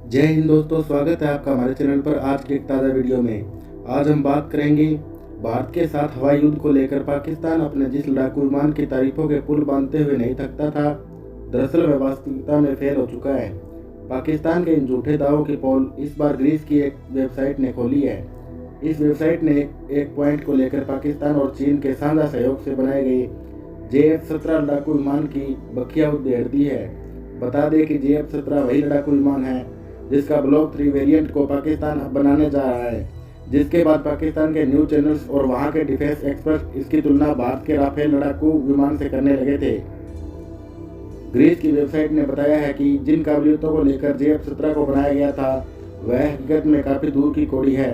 जय हिंद दोस्तों, स्वागत है आपका हमारे चैनल पर। आज की एक ताज़ा वीडियो में आज हम बात करेंगे भारत के साथ हवाई युद्ध को लेकर। पाकिस्तान अपने जिस लड़ाकू विमान की तारीफों के पुल बांधते हुए नहीं थकता था, दरअसल वह वास्तविकता में फेल हो चुका है। पाकिस्तान के इन झूठे दावों की पोल इस बार ग्रीस की एक वेबसाइट ने खोली है। इस वेबसाइट ने एक पॉइंट को लेकर पाकिस्तान और चीन के साझा सहयोग से बनाए गए JF-17 लड़ाकू विमान की बखिया उधेड़ दी है। बता दें कि JF-17 वही लड़ाकू विमान है जिसका ब्लॉक 3 वेरिएंट को पाकिस्तान अब बनाने जा रहा है, जिसके बाद पाकिस्तान के न्यूज चैनल्स और वहां के डिफेंस एक्सपर्ट इसकी तुलना भारत के राफेल लड़ाकू विमान से करने लगे थे। ग्रीस की वेबसाइट ने बताया है कि जिन काबिलियतों को लेकर JF-17 को बनाया गया था वह हकीकत में काफ़ी दूर की कौड़ी है।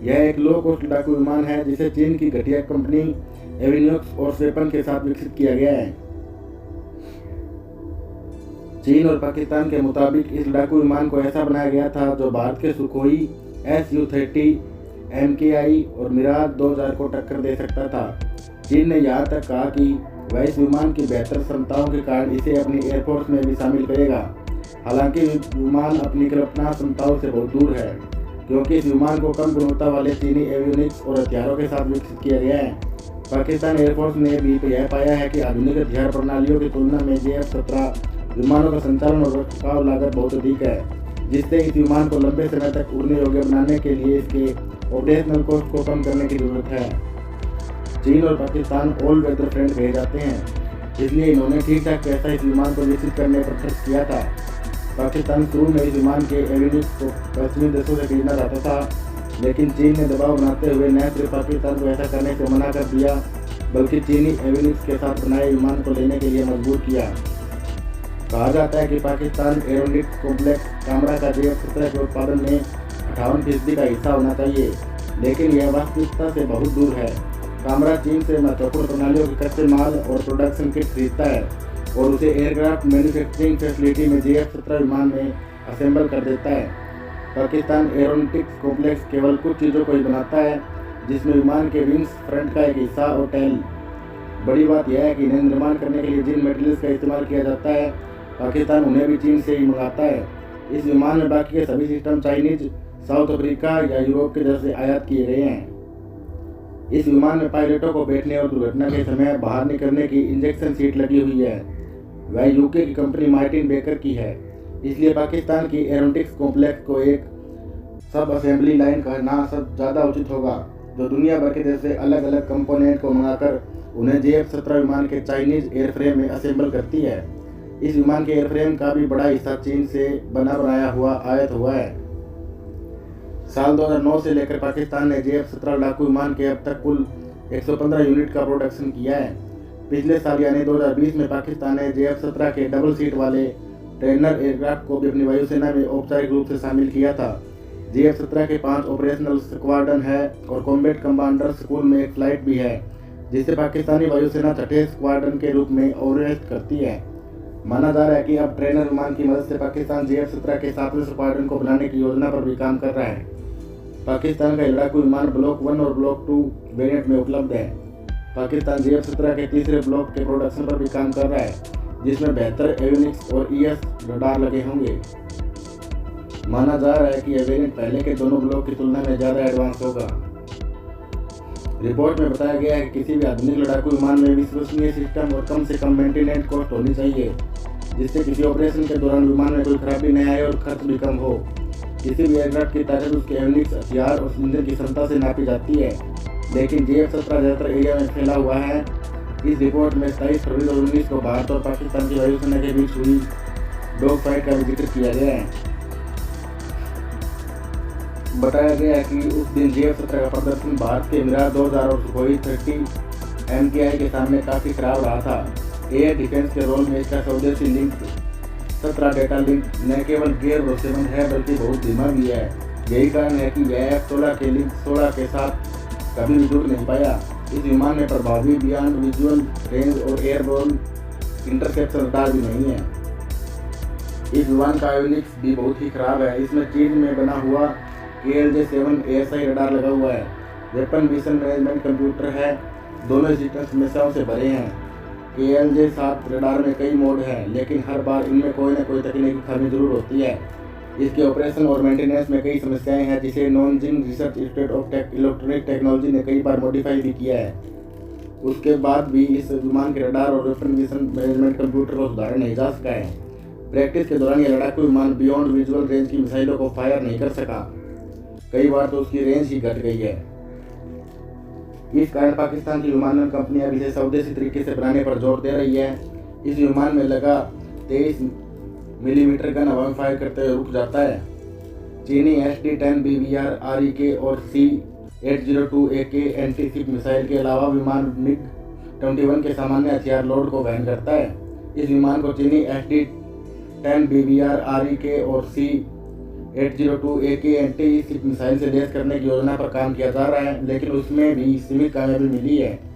यह एक लो कॉस्ट लड़ाकू विमान है जिसे चीन की घटिया कंपनी एविन्यूक्स और स्वेपन के साथ विकसित किया गया है। चीन और पाकिस्तान के मुताबिक इस लड़ाकू विमान को ऐसा बनाया गया था जो भारत के सुखोई Su-30, MKI और मिराज 2000 को टक्कर दे सकता था। चीन ने यहाँ तक कहा कि वह इस विमान की बेहतर क्षमताओं के कारण इसे अपनी एयरफोर्स में भी शामिल करेगा। हालांकि विमान अपनी कल्पना क्षमताओं से बहुत दूर है, क्योंकि इस विमान को कम गुणवत्ता वाले चीनी एवियोनिक्स और हथियारों के साथ विकसित किया गया है। पाकिस्तान एयरफोर्स ने भी यह पाया है कि आधुनिक हथियार प्रणालियों की तुलना में JF-17 विमानों का संचालन और रखरखाव लागत बहुत अधिक है, जिससे इस विमान को लंबे समय तक उड़ने योग्य बनाने के लिए इसके ऑपरेशनल कॉस्ट को कम करने की जरूरत है। चीन और पाकिस्तान ऑल वेदर फ्रेंड कहे जाते हैं, इसलिए इन्होंने ठीक ठाक पैसा इस विमान को विकसित करने पर खर्च किया था। पाकिस्तान शुरू में इस विमान के एवियोनिक्स को पश्चिमी देशों से खरीदना चाहता था, लेकिन चीन ने दबाव बनाते हुए न सिर्फ पाकिस्तान को ऐसा करने से मना कर दिया, बल्कि चीनी एवियोनिक्स के साथ बनाए विमान को लेने के लिए मजबूर किया। कहा जाता है कि पाकिस्तान एरोनॉटिक्स कॉम्प्लेक्स कामरा का JF-17 के उत्पादन में 58% का हिस्सा होना चाहिए, लेकिन यह वास्तविकता से बहुत दूर है। कामरा चीन से महत्वपूर्ण प्रणालियों के कच्चे माल और प्रोडक्शन किट खरीदता है और उसे एयरक्राफ्ट मैन्युफैक्चरिंग फैसिलिटी में JF-17 विमान में असेंबल कर देता है। पाकिस्तान एरोनॉटिक्स कॉम्प्लेक्स केवल कुछ चीज़ों को ही बनाता है, जिसमें विमान के विंग्स, फ्रंट का एक हिस्सा और टेल। बड़ी बात यह है कि इन्हें निर्माण करने के लिए जिन मटेरियल्स का इस्तेमाल किया जाता है, पाकिस्तान उन्हें भी चीन से ही मंगाता है। इस विमान में बाकी के सभी सिस्टम चाइनीज, साउथ अफ्रीका या यूरोप के जैसे आयात किए गए हैं। इस विमान में पायलटों को बैठने और दुर्घटना के समय बाहर निकलने की इंजेक्शन सीट लगी हुई है। वह यूके की कंपनी मार्टिन बेकर की है, इसलिए पाकिस्तान की एरोनॉटिक्स कॉम्प्लेक्स को एक सब असेंबली लाइन कहना सब ज़्यादा उचित होगा, जो दुनिया भर के देश से अलग अलग कंपोनेंट को मंगाकर उन्हें JF-17 विमान के चाइनीज एयरफ्रेम में असेंबल करती है। इस विमान के एयरफ्रेम का भी बड़ा हिस्सा चीन से बना बनाया हुआ आयात हुआ है। साल 2009 से लेकर पाकिस्तान ने JF-17 लड़ाकू विमान के अब तक कुल 115 यूनिट का प्रोडक्शन किया है। पिछले साल यानी 2020 में पाकिस्तान ने JF-17 के डबल सीट वाले ट्रेनर एयरक्राफ्ट को भी अपनी वायुसेना में औपचारिक रूप से शामिल किया था। JF-17 के 5 ऑपरेशनल स्क्वाड्रन है और कॉम्बैट कमांडर स्कूल में एक फ्लाइट भी है, जिसे पाकिस्तानी वायुसेना छठे स्क्वाड्रन के रूप में ऑपरेट करती है। माना जा रहा है कि अब ट्रेनर विमान की मदद से पाकिस्तान JF-17 के 7वें स्क्वाड्रन को बनाने की योजना पर भी काम कर रहा है। पाकिस्तान का लड़ाकू विमान ब्लॉक 1 और ब्लॉक 2 वेरिएंट में उपलब्ध है। पाकिस्तान JF-17 के तीसरे ब्लॉक के प्रोडक्शन पर भी काम कर रहा है, जिसमें बेहतर एवियोनिक्स और ES रडार लगे होंगे। माना जा रहा है कि यह वेरिएंट पहले के दोनों ब्लॉक की तुलना में ज़्यादा एडवांस होगा। रिपोर्ट में बताया गया है कि किसी भी आधुनिक लड़ाकू विमान में विश्वसनीय सिस्टम और कम से कम मेंटेनेंस कॉस्ट होनी चाहिए, जिससे किसी ऑपरेशन के दौरान विमान में कोई खराबी न आए और खर्च भी कम हो। किसी भी एयरक्राफ्ट की ताकत उसके एवियोनिक्स, हथियार और इंजन की क्षमता से नापी जाती है, लेकिन JF-17 ज़्यादातर एरिया में फैला हुआ है। इस रिपोर्ट में 27 फरवरी 2019 को भारत और पाकिस्तान की वायुसेना के बीच हुई डॉग फाइट का भी जिक्र किया गया है। बताया गया है कि उस दिन JF-17 का प्रदर्शन भारत के मिराज 2000 और सुखोई 30 MKI के सामने काफ़ी खराब रहा था। एयर डिफेंस के रोल में इसका स्वदेशी लिंक 17 डेटा लिंक न केवल गैर भरोसेमंद है बल्कि बहुत धीमा भी है। यही कारण है कि यह F-16 के लिंक 16 के साथ कभी भी जुड़ नहीं पाया। इस विमान में प्रभावी बियॉन्ड विजुअल रेंज और एयरबोर्न इंटरसेप्शन रडार भी नहीं है। इस विमान का एवियोनिक्स भी बहुत ही खराब है। इसमें चीन में बना हुआ ALJ-7 ASI रडार लगा हुआ है। वेपन मिशन मैनेजमेंट कंप्यूटर है। दोनों सिस्टम समस्याओं से भरे हैं। ALJ-7 रडार में कई मोड हैं, लेकिन हर बार इनमें कोई न कोई तकनीकी खामी जरूर होती है। इसके ऑपरेशन और मेंटेनेंस में कई समस्याएं हैं, जिसे Nanjing research institute of electronic technology ने कई बार मॉडिफाई भी किया है। उसके बाद भी इस विमान के रडार और वेपन मिशन मैनेजमेंट कंप्यूटर को सुधारा नहीं जा सका है। प्रैक्टिस के दौरान यह लड़ाकू विमान बियॉन्ड विजुअल रेंज की मिसाइलों को फायर नहीं कर सका, कई बार तो उसकी रेंज ही घट गई है। इस कारण पाकिस्तान की विमानन कंपनियां इसे स्वदेशी तरीके से बनाने पर जोर दे रही है। इस विमान में लगा 23 मिलीमीटर गन हवा में फायर करते हुए रुक जाता है। चीनी SD-10 BBR REK और C-802AK एंटी-शिप मिसाइल के अलावा विमान MiG-21 के सामान्य हथियार लोड को वहन करता है। इस विमान को चीनी SD-10 BBR REK और C-802AK एंटी-शिप मिसाइल से लैस करने की योजना पर काम किया जा रहा है, लेकिन उसमें भी सीमित कामयाबी मिली है।